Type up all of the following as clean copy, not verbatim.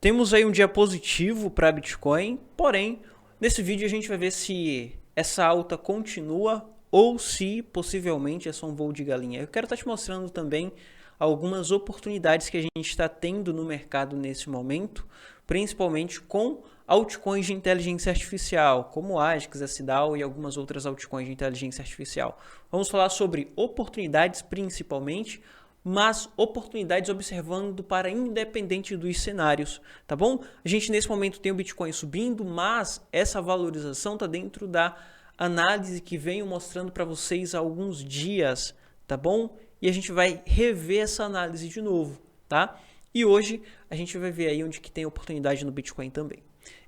Temos aí um dia positivo para Bitcoin, porém, nesse vídeo a gente vai ver se essa alta continua ou se possivelmente é só um voo de galinha. Eu quero estar te mostrando também algumas oportunidades que a gente está tendo no mercado nesse momento, principalmente com altcoins de inteligência artificial, como ASICS, SDAO e algumas outras altcoins de inteligência artificial. Vamos falar sobre oportunidades principalmente, mas oportunidades observando para independente dos cenários, tá bom? A gente nesse momento tem o Bitcoin subindo, mas essa valorização está dentro da análise que venho mostrando para vocês há alguns dias, tá bom? E a gente vai rever essa análise de novo, tá? E hoje a gente vai ver aí onde que tem oportunidade no Bitcoin também.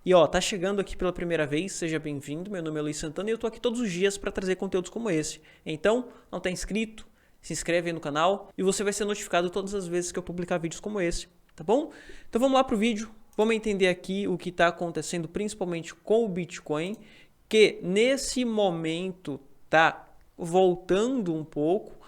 E ó, tá chegando aqui pela primeira vez, seja bem-vindo, meu nome é Luiz Santana e eu tô aqui todos os dias para trazer conteúdos como esse. Então, não tá inscrito? Se inscreve aí no canal e você vai ser notificado todas as vezes que eu publicar vídeos como esse, tá bom? Então vamos lá pro vídeo, vamos entender aqui o que está acontecendo principalmente com o Bitcoin, que nesse momento tá voltando um pouco,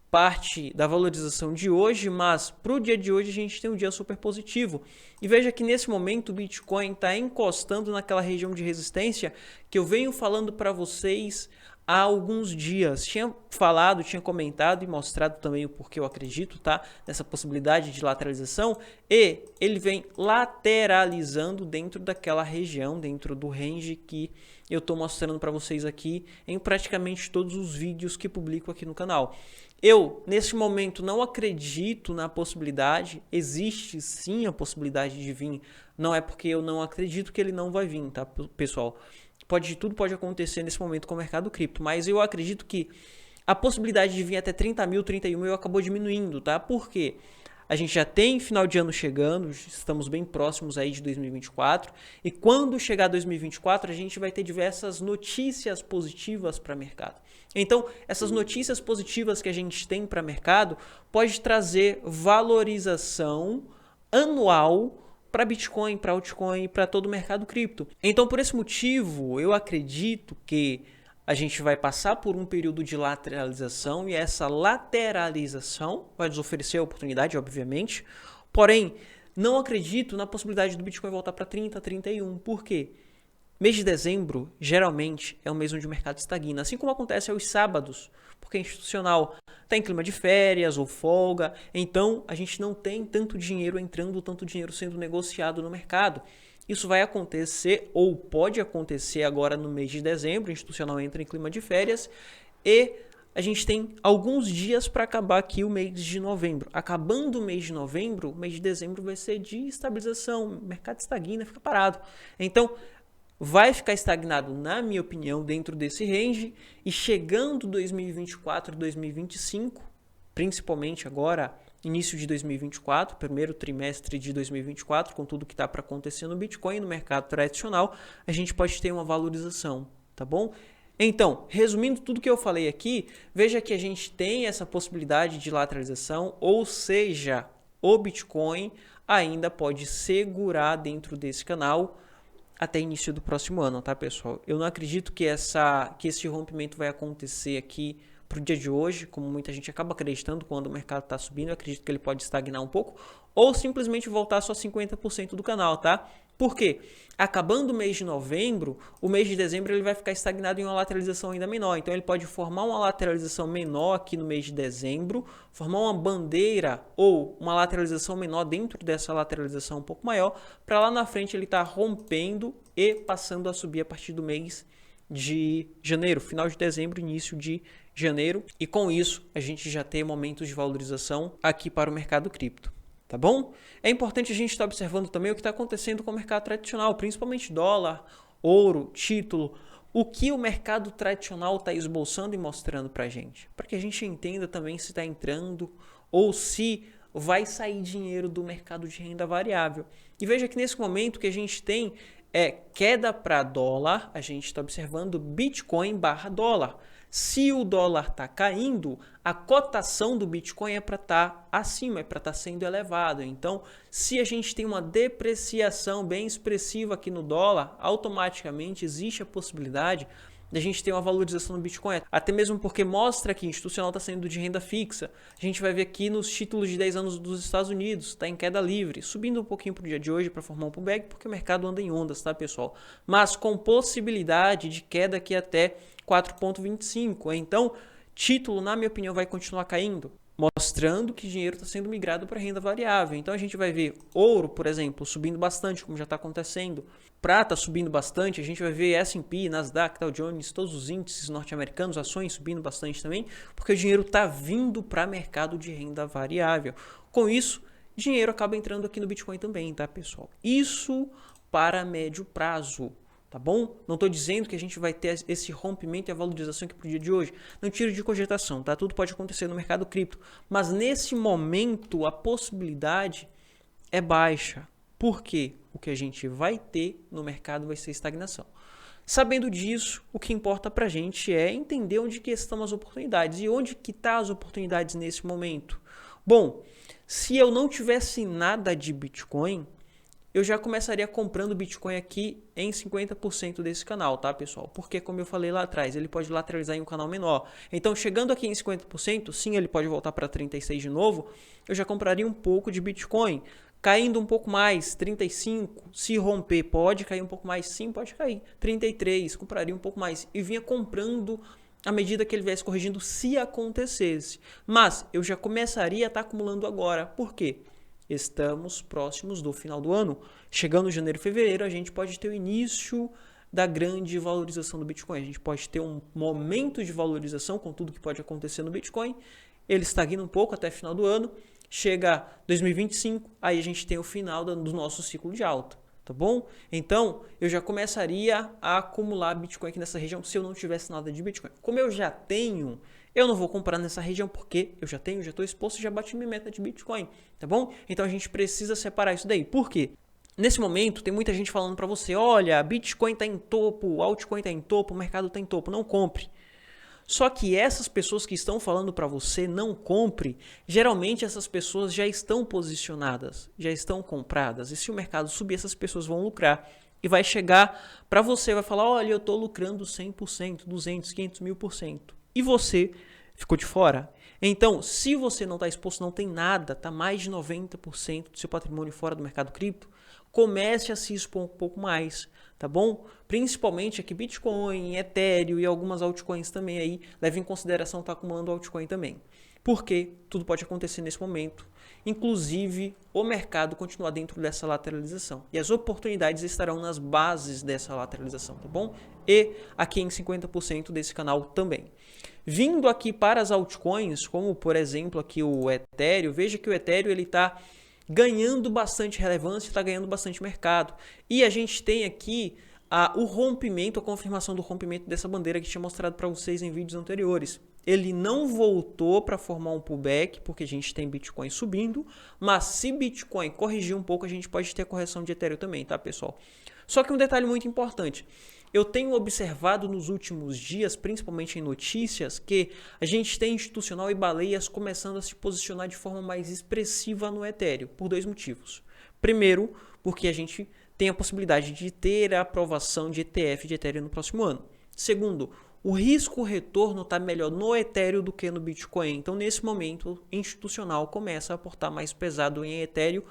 parte da valorização de hoje, mas para o dia de hoje a gente tem um dia super positivo. E veja que nesse momento o Bitcoin está encostando naquela região de resistência que eu venho falando para vocês há alguns dias. Tinha falado, tinha comentado e mostrado também o porquê eu acredito, tá? Nessa possibilidade de lateralização, e ele vem lateralizando dentro daquela região, dentro do range que eu estou mostrando para vocês aqui em praticamente todos os vídeos que publico aqui no canal. Eu, nesse momento, não acredito na possibilidade, existe sim a possibilidade de vir, não é porque eu não acredito que ele não vai vir, tá, pessoal? Tudo pode acontecer nesse momento com o mercado cripto, mas eu acredito que a possibilidade de vir até 30 mil, 31 mil acabou diminuindo, tá? Por quê? A gente já tem final de ano chegando, estamos bem próximos aí de 2024, e quando chegar 2024 a gente vai ter diversas notícias positivas para o mercado. Então, essas notícias positivas que a gente tem para o mercado pode trazer valorização anual para Bitcoin, para altcoin, para todo o mercado cripto. Então, por esse motivo, eu acredito que a gente vai passar por um período de lateralização e essa lateralização vai nos oferecer a oportunidade, obviamente. Porém, não acredito na possibilidade do Bitcoin voltar para 30, 31. Por quê? Mês de dezembro, geralmente, é um mês onde o mercado estagna, assim como acontece aos sábados, porque a institucional está em clima de férias ou folga, então a gente não tem tanto dinheiro entrando, tanto dinheiro sendo negociado no mercado. Isso vai acontecer ou pode acontecer agora no mês de dezembro, o institucional entra em clima de férias e a gente tem alguns dias para acabar aqui o mês de novembro. Acabando o mês de novembro, o mês de dezembro vai ser de estabilização, o mercado estagna, fica parado. Então, vai ficar estagnado, na minha opinião, dentro desse range e chegando 2024, 2025, principalmente agora, início de 2024, primeiro trimestre de 2024, com tudo que está para acontecer no Bitcoin, no mercado tradicional, a gente pode ter uma valorização, tá bom? Então, resumindo tudo que eu falei aqui, veja que a gente tem essa possibilidade de lateralização, ou seja, o Bitcoin ainda pode segurar dentro desse canal até início do próximo ano, tá, pessoal? Eu não acredito que esse rompimento vai acontecer aqui para o dia de hoje, como muita gente acaba acreditando quando o mercado está subindo. Eu acredito que ele pode estagnar um pouco ou simplesmente voltar só 50% do canal, tá? Por quê? Acabando o mês de novembro, o mês de dezembro ele vai ficar estagnado em uma lateralização ainda menor. Então ele pode formar uma lateralização menor aqui no mês de dezembro, formar uma bandeira ou uma lateralização menor dentro dessa lateralização um pouco maior, para lá na frente ele estar rompendo e passando a subir a partir do mês de janeiro, final de dezembro, início de janeiro. E com isso a gente já tem momentos de valorização aqui para o mercado cripto. Tá bom? É importante a gente estar observando também o que está acontecendo com o mercado tradicional, principalmente dólar, ouro, título, o que o mercado tradicional está esboçando e mostrando para a gente, para que a gente entenda também se está entrando ou se vai sair dinheiro do mercado de renda variável. E veja que nesse momento que a gente tem queda para dólar, a gente está observando Bitcoin barra dólar. Se o dólar está caindo, a cotação do Bitcoin é para estar acima, é para estar sendo elevado. Então, se a gente tem uma depreciação bem expressiva aqui no dólar, automaticamente existe a possibilidade da gente ter uma valorização do Bitcoin, até mesmo porque mostra que institucional está saindo de renda fixa. A gente vai ver aqui nos títulos de 10 anos dos Estados Unidos, está em queda livre, subindo um pouquinho para o dia de hoje para formar um pullback, porque o mercado anda em ondas, tá, pessoal? Mas com possibilidade de queda aqui até 4,25. Então, título, na minha opinião, vai continuar caindo, mostrando que dinheiro está sendo migrado para renda variável. Então a gente vai ver ouro, por exemplo, subindo bastante, como já está acontecendo. Prata subindo bastante, a gente vai ver S&P, Nasdaq, Dow Jones, todos os índices norte-americanos, ações subindo bastante também, porque o dinheiro está vindo para mercado de renda variável. Com isso, dinheiro acaba entrando aqui no Bitcoin também, tá, pessoal? Isso para médio prazo. Tá bom? Não estou dizendo que a gente vai ter esse rompimento e a valorização aqui para o dia de hoje. Não tiro de cogitação, tá? Tudo pode acontecer no mercado cripto. Mas nesse momento a possibilidade é baixa. Por quê? O que a gente vai ter no mercado vai ser estagnação. Sabendo disso, o que importa para a gente é entender onde que estão as oportunidades. E onde que estão as oportunidades nesse momento? Bom, se eu não tivesse nada de Bitcoin, eu já começaria comprando Bitcoin aqui em 50% desse canal, tá, pessoal? Porque, como eu falei lá atrás, ele pode lateralizar em um canal menor. Então, chegando aqui em 50%, sim, ele pode voltar para 36% de novo, eu já compraria um pouco de Bitcoin. Caindo um pouco mais, 35%, se romper, pode cair um pouco mais, sim, pode cair. 33%, compraria um pouco mais. E vinha comprando à medida que ele viesse corrigindo, se acontecesse. Mas, eu já começaria a estar acumulando agora. Por quê? Estamos próximos do final do ano. Chegando em janeiro e fevereiro, a gente pode ter o início da grande valorização do Bitcoin. A gente pode ter um momento de valorização com tudo que pode acontecer no Bitcoin. Ele estagna um pouco até final do ano. Chega 2025, aí a gente tem o final do nosso ciclo de alta. Tá bom? Então, eu já começaria a acumular Bitcoin aqui nessa região se eu não tivesse nada de Bitcoin. Como eu já tenho, eu não vou comprar nessa região porque eu já tenho, já estou exposto e já bati minha meta de Bitcoin, tá bom? Então a gente precisa separar isso daí. Por quê? Nesse momento tem muita gente falando para você, olha, Bitcoin está em topo, altcoin está em topo, o mercado está em topo, não compre. Só que essas pessoas que estão falando para você não compre, geralmente essas pessoas já estão posicionadas, já estão compradas. E se o mercado subir, essas pessoas vão lucrar. E vai chegar para você, vai falar, olha, eu estou lucrando 100%, 200, 500 mil%. E você ficou de fora. Então, se você não está exposto, não tem nada, está mais de 90% do seu patrimônio fora do mercado cripto, comece a se expor um pouco mais, tá bom? Principalmente aqui Bitcoin, Ethereum e algumas altcoins também aí, leve em consideração estar acumulando altcoin também. Porque tudo pode acontecer nesse momento, inclusive o mercado continuar dentro dessa lateralização. E as oportunidades estarão nas bases dessa lateralização, tá bom? E aqui em 50% desse canal também. Vindo aqui para as altcoins, como por exemplo aqui o Ethereum, veja que o Ethereum ele está ganhando bastante relevância, está ganhando bastante mercado. E a gente tem aqui o rompimento, a confirmação do rompimento dessa bandeira que tinha mostrado para vocês em vídeos anteriores. Ele não voltou para formar um pullback, porque a gente tem Bitcoin subindo, mas se Bitcoin corrigir um pouco, a gente pode ter a correção de Ethereum também, tá, pessoal? Só que um detalhe muito importante, eu tenho observado nos últimos dias, principalmente em notícias, que a gente tem institucional e baleias começando a se posicionar de forma mais expressiva no Ethereum, por dois motivos. Primeiro, porque a gente tem a possibilidade de ter a aprovação de ETF de Ethereum no próximo ano. Segundo, o risco-retorno está melhor no Ethereum do que no Bitcoin. Então, nesse momento, o institucional começa a aportar mais pesado em Ethereum,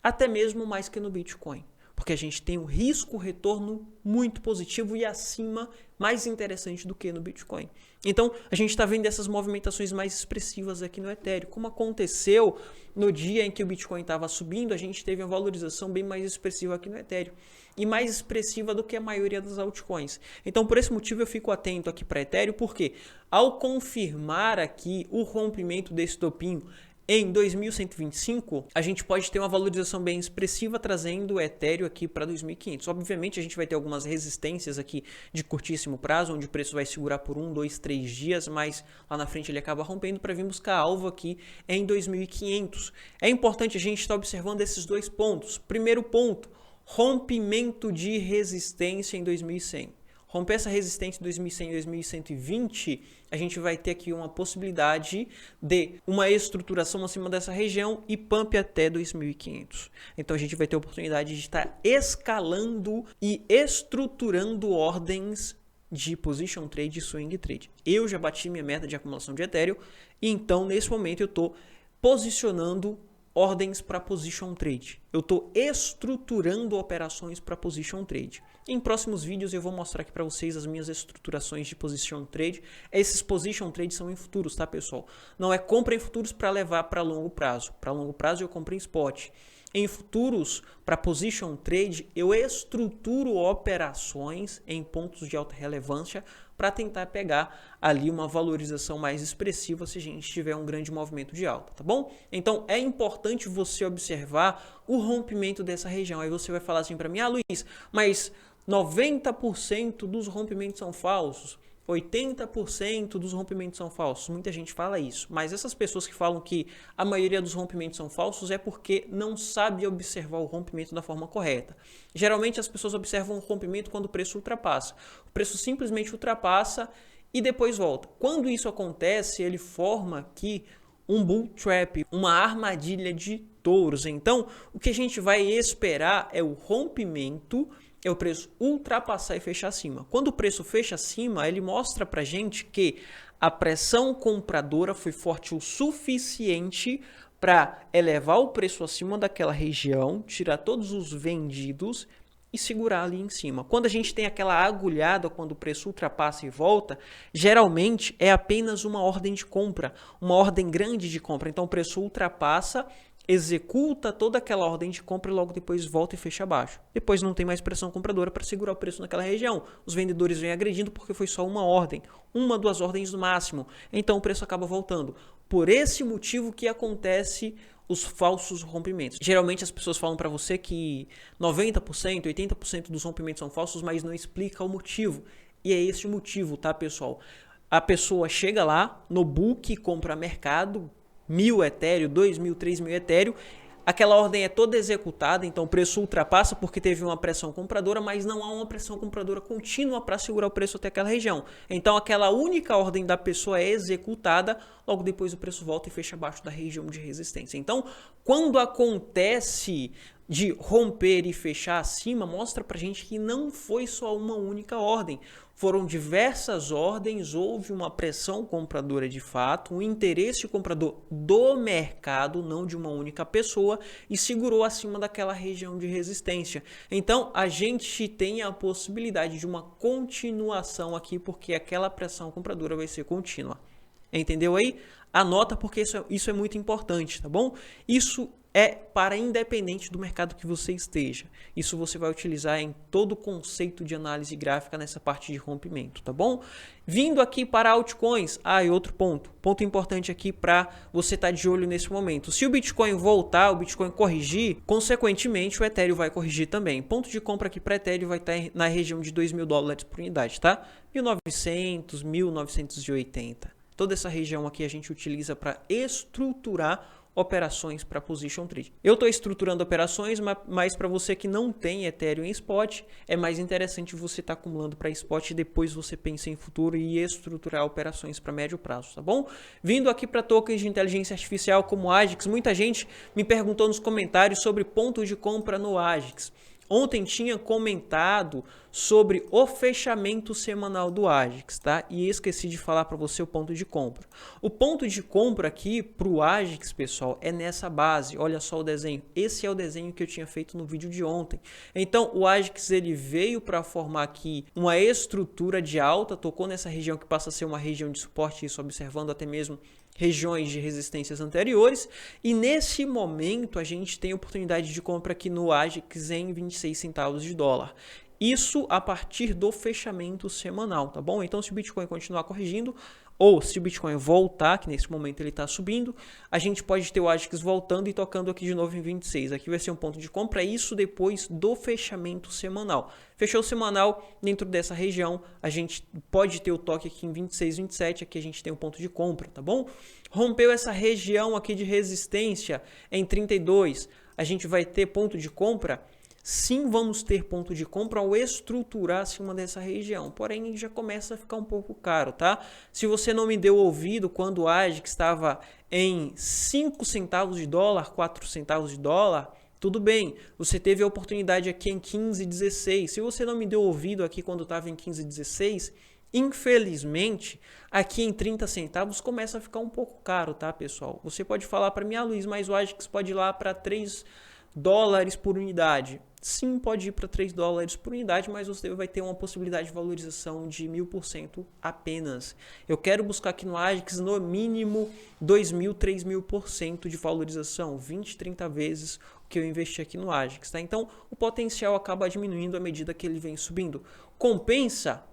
até mesmo mais que no Bitcoin. Porque a gente tem um risco-retorno muito positivo e acima, mais interessante do que no Bitcoin. Então, a gente está vendo essas movimentações mais expressivas aqui no Ethereum. Como aconteceu no dia em que o Bitcoin estava subindo, a gente teve uma valorização bem mais expressiva aqui no Ethereum. E mais expressiva do que a maioria das altcoins. Então, por esse motivo, eu fico atento aqui para Ethereum, porque ao confirmar aqui o rompimento desse topinho em 2125, a gente pode ter uma valorização bem expressiva trazendo o Ethereum aqui para 2500. Obviamente, a gente vai ter algumas resistências aqui de curtíssimo prazo, onde o preço vai segurar por 1, 2, 3 dias, mas lá na frente ele acaba rompendo para vir buscar alvo aqui em 2500. É importante a gente estar observando esses dois pontos. Primeiro ponto, rompimento de resistência em 2100. Romper essa resistência em 2100 e 2120, a gente vai ter aqui uma possibilidade de uma estruturação acima dessa região e pump até 2500. Então a gente vai ter a oportunidade de estar escalando e estruturando ordens de position trade e swing trade. Eu já bati minha meta de acumulação de Ethereum, e então nesse momento eu estou posicionando ordens para position trade. Eu estou estruturando operações para position trade. Em próximos vídeos eu vou mostrar aqui para vocês as minhas estruturações de position trade. Esses position trades são em futuros, tá, pessoal? Não é compra em futuros para levar para longo prazo. Para longo prazo eu compro em spot. Em futuros, para position trade, eu estruturo operações em pontos de alta relevância para tentar pegar ali uma valorização mais expressiva se a gente tiver um grande movimento de alta, tá bom? Então, é importante você observar o rompimento dessa região. Aí você vai falar assim para mim, Luiz, mas 90% dos rompimentos são falsos. 80% dos rompimentos são falsos. Muita gente fala isso, mas essas pessoas que falam que a maioria dos rompimentos são falsos é porque não sabe observar o rompimento da forma correta. Geralmente as pessoas observam o rompimento quando o preço ultrapassa. O preço simplesmente ultrapassa e depois volta. Quando isso acontece, ele forma aqui um bull trap, uma armadilha de touros. Então, o que a gente vai esperar é o rompimento, é o preço ultrapassar e fechar acima. Quando o preço fecha acima, ele mostra pra gente que a pressão compradora foi forte o suficiente para elevar o preço acima daquela região, tirar todos os vendidos e segurar ali em cima. Quando a gente tem aquela agulhada, quando o preço ultrapassa e volta, geralmente é apenas uma ordem de compra, uma ordem grande de compra. Então o preço ultrapassa, executa toda aquela ordem de compra e logo depois volta e fecha abaixo. Depois não tem mais pressão compradora para segurar o preço naquela região. Os vendedores vêm agredindo porque foi só uma ordem, uma, duas ordens no máximo. Então o preço acaba voltando. Por esse motivo que acontece os falsos rompimentos. Geralmente as pessoas falam para você que 90%, 80% dos rompimentos são falsos, mas não explica o motivo. E é esse o motivo, tá, pessoal? A pessoa chega lá no book, compra mercado, 1.000 Ethereum, 2.000, 3.000 Ethereum, aquela ordem é toda executada, então o preço ultrapassa porque teve uma pressão compradora, mas não há uma pressão compradora contínua para segurar o preço até aquela região. Então aquela única ordem da pessoa é executada, logo depois o preço volta e fecha abaixo da região de resistência. Então, quando acontece de romper e fechar acima, mostra pra gente que não foi só uma única ordem. Foram diversas ordens, houve uma pressão compradora de fato, um interesse comprador do mercado, não de uma única pessoa, e segurou acima daquela região de resistência. Então, a gente tem a possibilidade de uma continuação aqui, porque aquela pressão compradora vai ser contínua. Entendeu aí? Anota porque isso é muito importante, tá bom? Isso é para independente do mercado que você esteja. Isso você vai utilizar em todo o conceito de análise gráfica nessa parte de rompimento, tá bom? Vindo aqui para altcoins, e outro ponto importante aqui para você estar de olho nesse momento. Se o Bitcoin voltar, o Bitcoin corrigir, consequentemente o Ethereum vai corrigir também. Ponto de compra aqui para Ethereum vai estar na região de $2.000 por unidade, tá? 1.900, 1.980. Toda essa região aqui a gente utiliza para estruturar operações para position trade. Eu estou estruturando operações, mas para você que não tem Ethereum em spot, é mais interessante você estar acumulando para spot e depois você pensa em futuro e estruturar operações para médio prazo, tá bom? Vindo aqui para tokens de inteligência artificial como AGIX, muita gente me perguntou nos comentários sobre ponto de compra no AGIX. Ontem tinha comentado sobre o fechamento semanal do AGIX, tá? E esqueci de falar para você o ponto de compra. O ponto de compra aqui para o AGIX, pessoal, é nessa base. Olha só o desenho. Esse é o desenho que eu tinha feito no vídeo de ontem. Então, o AGIX ele veio para formar aqui uma estrutura de alta, tocou nessa região que passa a ser uma região de suporte, isso observando até mesmo regiões de resistências anteriores, e nesse momento a gente tem oportunidade de compra aqui no AGIX em 26 centavos de dólar. Isso a partir do fechamento semanal, tá bom? Então se o Bitcoin continuar corrigindo, ou se o Bitcoin voltar, que nesse momento ele está subindo, a gente pode ter o AGIX voltando e tocando aqui de novo em 26. Aqui vai ser um ponto de compra, isso depois do fechamento semanal. Fechou o semanal, dentro dessa região, a gente pode ter o toque aqui em 26, 27, aqui a gente tem um ponto de compra, tá bom? Rompeu essa região aqui de resistência em 32, a gente vai ter ponto de compra. Sim, vamos ter ponto de compra ao estruturar acima dessa região, porém já começa a ficar um pouco caro, tá? Se você não me deu ouvido quando o AGIX estava em 5 centavos de dólar, 4 centavos de dólar, Tudo bem, você teve a oportunidade aqui em 15,16. Se você não me deu ouvido aqui quando estava em 15,16, infelizmente, aqui em 30 centavos começa a ficar um pouco caro, tá, pessoal? Você pode falar para mim, Luiz, mas o Agix pode ir lá para 3 dólares por unidade. Sim, pode ir para 3 dólares por unidade, mas você vai ter uma possibilidade de valorização de 1000% apenas. Eu quero buscar aqui no Agix no mínimo 2.000, 3.000% de valorização, 20, 30 vezes o que eu investi aqui no Agix, tá? Então, o potencial acaba diminuindo à medida que ele vem subindo. Compensa?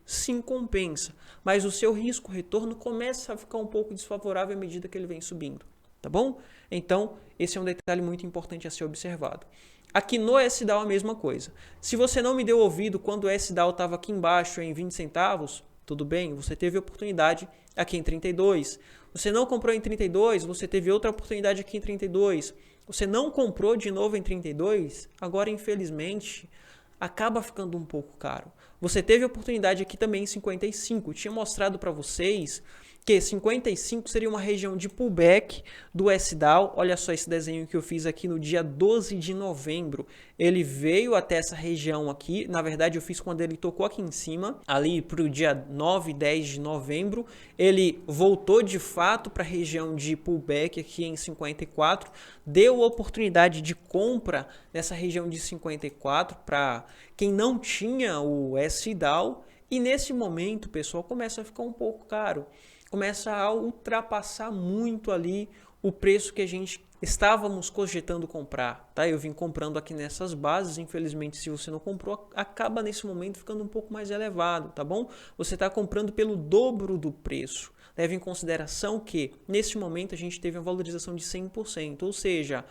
Sim, compensa, mas o seu risco-retorno começa a ficar um pouco desfavorável à medida que ele vem subindo, tá bom? Então, esse é um detalhe muito importante a ser observado. Aqui no SDAO a mesma coisa. Se você não me deu ouvido quando o SDAO estava aqui embaixo em 20 centavos, tudo bem, você teve oportunidade aqui em 32. Você não comprou em 32, você teve outra oportunidade aqui em 32. Você não comprou de novo em 32, agora infelizmente acaba ficando um pouco caro. Você teve oportunidade aqui também em 55. Tinha mostrado para vocês que 55 seria uma região de pullback do SDAO. Olha só esse desenho que eu fiz aqui no dia 12 de novembro. Ele veio até essa região aqui. Na verdade, eu fiz quando ele tocou aqui em cima, ali para o dia 9, 10 de novembro. Ele voltou de fato para a região de pullback aqui em 54. Deu oportunidade de compra nessa região de 54 para quem não tinha o SDAO. E nesse momento, pessoal, começa a ficar um pouco caro. Começa a ultrapassar muito ali o preço que a gente estávamos cogitando comprar, tá? Eu vim comprando aqui nessas bases, infelizmente se você não comprou, acaba nesse momento ficando um pouco mais elevado, tá bom? Você está comprando pelo dobro do preço. Leve em consideração que nesse momento a gente teve uma valorização de 100%, ou seja,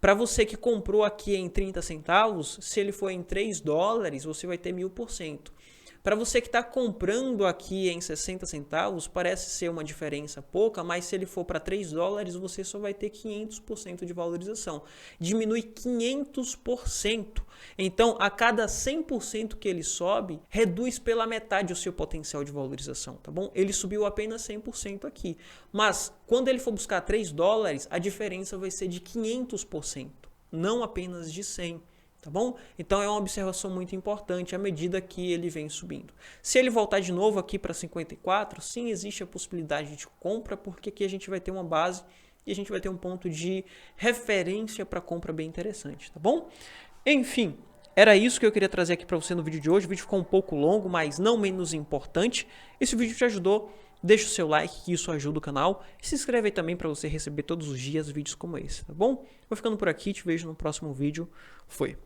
para você que comprou aqui em 30 centavos, se ele for em 3 dólares, você vai ter 1000%. Para você que está comprando aqui em 60 centavos, parece ser uma diferença pouca, mas se ele for para 3 dólares, você só vai ter 500% de valorização. Diminui 500%. Então, a cada 100% que ele sobe, reduz pela metade o seu potencial de valorização, tá bom? Ele subiu apenas 100% aqui. Mas, quando ele for buscar 3 dólares, a diferença vai ser de 500%, não apenas de 100%. Tá bom? Então é uma observação muito importante à medida que ele vem subindo. Se ele voltar de novo aqui para 54, sim, existe a possibilidade de compra, porque aqui a gente vai ter uma base e a gente vai ter um ponto de referência para compra bem interessante, tá bom? Enfim, era isso que eu queria trazer aqui para você no vídeo de hoje. O vídeo ficou um pouco longo, mas não menos importante. E se o vídeo te ajudou, deixa o seu like, que isso ajuda o canal. E se inscreve aí também para você receber todos os dias vídeos como esse, tá bom? Vou ficando por aqui, te vejo no próximo vídeo. Fui!